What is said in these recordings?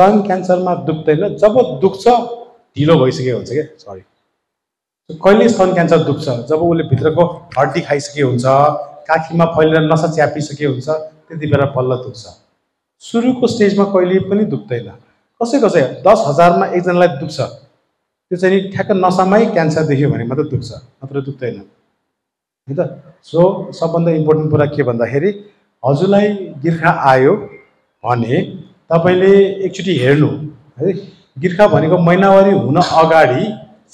स्तन क्यान्सरमा दुख्दैन जब दुख्छ ढिलो भइसकेको हुन्छ के सरी कहिले स्तन क्यान्सर दुख्छ जब उसले भित्रको हड्डी खाइसके हुन्छ काखीमा फैलेर नसा च्यापिसके हुन्छ त्यति बेला बल्ल दुख्छ सुरुको स्टेजमा कहिले पनि दुख्दैन कसै 10,000 मा एकजनालाई दुख्छ त्यो चाहिँ ठ्याक्क नसामै क्यान्सर देख्यो भने मात्र दुख्छ नत्र दुख्दैन है त सो सबभन्दा इम्पोर्टेन्ट कुरा के भन्दाखेरि हजुरलाई गिर्खा आयो भने तपाईले एकचोटि हेर्नु है गिर्खा भनेको महिनावारी हुन अगाडि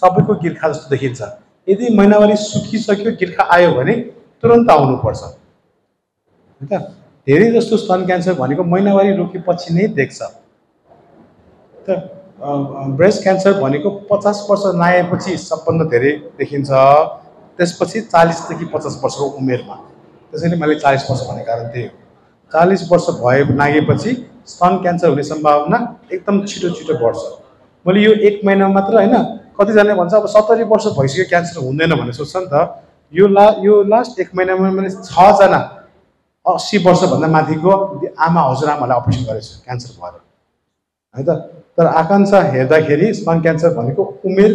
सबैको गिर्खा जस्तो देखिन्छ यदि महिनावारी सुकिसक्यो गिर्खा आयो भने तुरन्त आउनुपर्छ है त धेरै जस्तो स्तन क्यान्सर भनेको महिनावारी रोकेपछि नै देख्छ त ब्रेस्ट क्यान्सर भनेको 50 वर्ष नागेपछि सबभन्दा धेरै देखिन्छ त्यसपछि 40 देखि 50 वर्षको उमेरमा त्यसैले मैले 40 वर्ष भनेको कारण त्यही हो 40 वर्ष भए नागेपछि स्तन क्यान्सर हुने सम्भावना एकदम छिटो बढ्छ मैले यो 1 महिना मात्र हैन कतिजनाले भन्छ अब 70 वर्ष भइसक्यो क्यान्सर हुँदैन भन्ने सोच्छ नि त यो लास्ट 1 महिनामा मैले 6 जना 80 वर्ष भन्दा माथिको आमा हजुरआमालाई अपरेसन गरेछु क्यान्सर भएर है त तर आकांक्षा हेर्दाखेरि स्तन क्यान्सर भनेको उमेर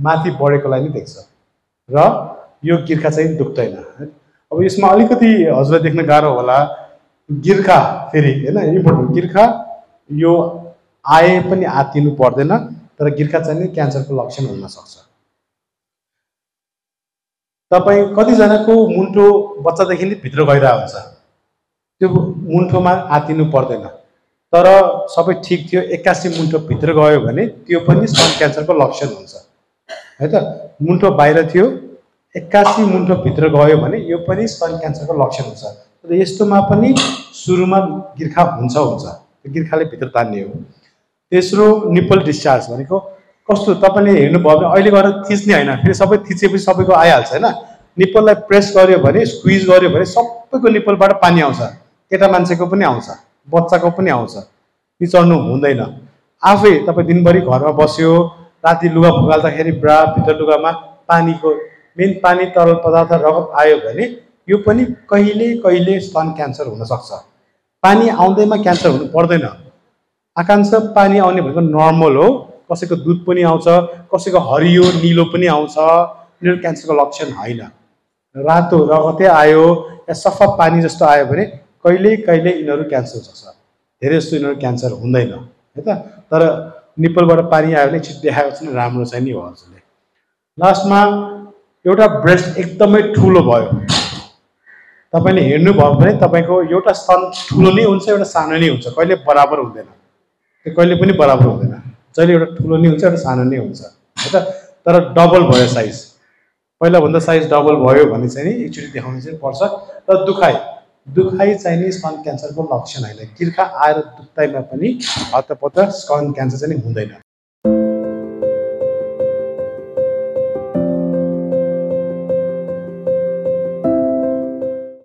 माथि बढेकोलाई नै देख्छ र यो गिर्खा चाहिँ दुख्दैन अब यसमा अलिकति हजुरलाई देख्न गाह्रो होला गिर्खा फेरि हैन इम्पोर्टेन्ट गिर्खा यो आए पनि आत्तिनु पर्दैन तर गिर्खा चाहिँ क्यान्सरको लक्षण हुन सक्छ तपाई कतिजनाको मुन्टो बच्चादेखि नै भित्र गइरहेको हुन्छ त्यो मुन्टोमा आत्तिनु पर्दैन तर सबै ठीक थियो 81 मुन्टो भित्र गयो भने त्यो पनि स्तन क्यान्सरको लक्षण हुन्छ है त मुन्टो बाहिर थियो 81 मुन्टो भित्र गयो भने यो पनि स्तन क्यान्सरको लक्षण हुन्छ तर यस्तोमा पनि सुरुमा गिर्खा हुन्छ त्यो गिर्खाले भित्र तान्ने हो तेस्रो निप्पल डिस्चार्ज भनेको कस्तो तपाईले हेर्नु भयो भने अहिले गएर थिच्ने हैन फेरि सबै थिचेपछि सबैको आइहाल्छ हैन निप्पललाई प्रेस गर्यो भने स्क्विज गर्यो भने सबैको निप्पलबाट पानी आउँछ केटा मान्छेको पनि आउँछ बच्चाको पनि आउँछ पिचर्नु हुँदैन आफै तपाई दिनभरि घरमा बस्यो राति लुगा भगाल्दाखेरि ब्रा भित्र लुगामा पानीको मेन पानी तरल पदार्थ रगत आयो भने यो पनि कहिले स्तन क्यान्सर हुन सक्छ पानी आउँदैमा क्यान्सर हुनु पर्दैन आकांक्षा पानी आउने भनेको नर्मल हो कसैको दुध पनि आउँछ कसैको हरियो नीलो पनि आउँछ यिनीहरू क्यान्सरको लक्षण हैन रातो रगतै आयो या सफा पानी जस्तो आयो भने कहिले यिनीहरू क्यान्सर हुन सक्छ धेरै जस्तो यिनीहरू क्यान्सर हुँदैन है त तर निप्पलबाट पानी आयो भने छिटो देखाएको चाहिँ राम्रो चाहिँ नि हो हजुरले लास्टमा एउटा ब्रेस्ट एकदमै ठुलो भयो तपाईले हेर्नु भयो भने तपाईको एउटा स्तन ठुलो नै हुन्छ एउटा सानो नै हुन्छ कहिले बराबर हुँदैन त्यो कहिले पनि बराबर हुँदैन जहिले एउटा ठुलो नै हुन्छ एउटा सानो नै हुन्छ है त तर डबल भयो साइज पहिला भन्दा साइज डबल भयो भने चाहिँ नि एकचोटि देखाउनु चाहिँ पर्छ र दुखाइ चाहिँ नि स्तन क्यान्सरको लक्षण हैन गिर्खा आएर दुख्दैमा पनि हतपत स्तन क्यान्सर चाहिँ हुँदैन